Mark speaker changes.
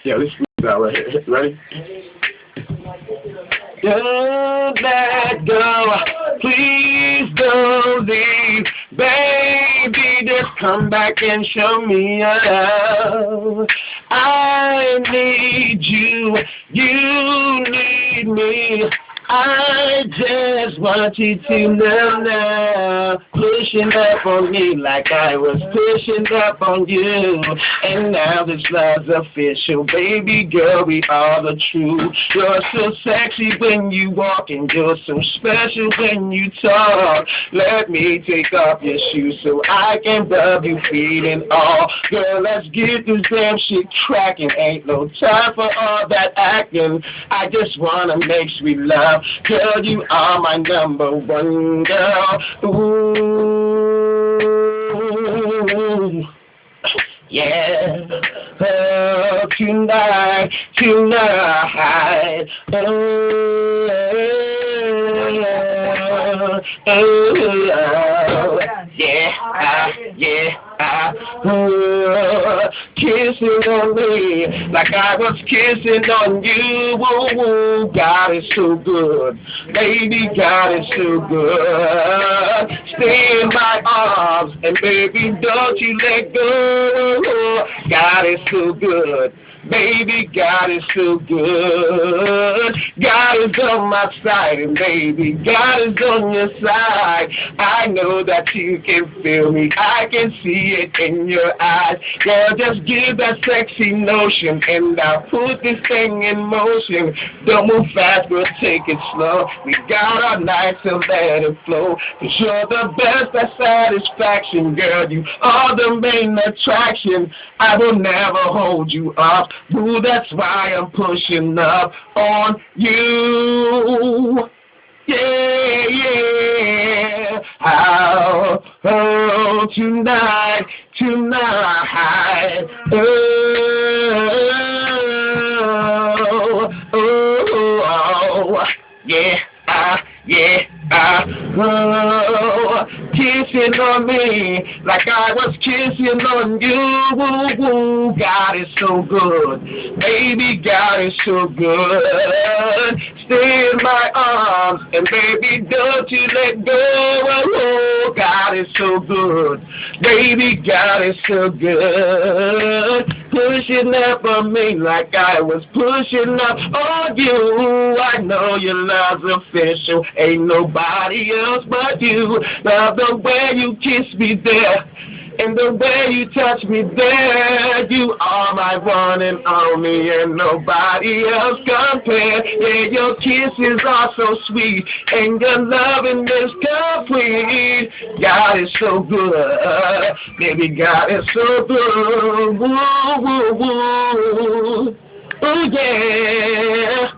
Speaker 1: Yeah, this is out right here. Ready? Don't let go, please don't leave, baby, just come back and show me your love. I need you, you need me, I just want you to know now, pushing up on me like I was pushing up on you, and now this love's official, baby girl, we are the truth. You're so sexy when you walk, and you're so special when you talk. Let me take off your shoes so I can rub you feeling all. Girl, let's get this damn shit cracking, ain't no time for all that acting. I just wanna make sweet love. Girl, you are my number one girl. Ooh, yeah. Oh, tonight, tonight. Oh, yeah, yeah. Kissing on me like I was kissing on you. Ooh, God is so good, baby, God is so good. Stay in my arms and baby, don't you let go. God is so good, baby, God is so good. God is on my side, and baby, God is on your side. I know that you can feel me, I can see it in your eyes. Girl, just give that sexy notion, and I'll put this thing in motion. Don't move fast, girl, take it slow. We got our night, so let it flow. 'Cause you're the best at satisfaction, girl, you are the main attraction. I will never hold you up. Ooh, that's why I'm pushing up on you. Yeah, yeah. Oh, tonight, tonight. Oh, yeah, yeah. Oh, kissing on me like I was kissing on you. Ooh, God is so good, baby, God is so good. Stay in my arms and baby, don't you let go. Oh, God is so good, baby, God is so good. Pushing up on me like I was pushing up on you. I know your love's official, ain't nobody else but you. Love the way you kiss me there, and the way you touch me there. You are my one and only, and nobody else compared. Yeah, your kisses are so sweet, and your loving is complete. God is so good, baby, God is so good. Woo, woo, woo. Oh, yeah.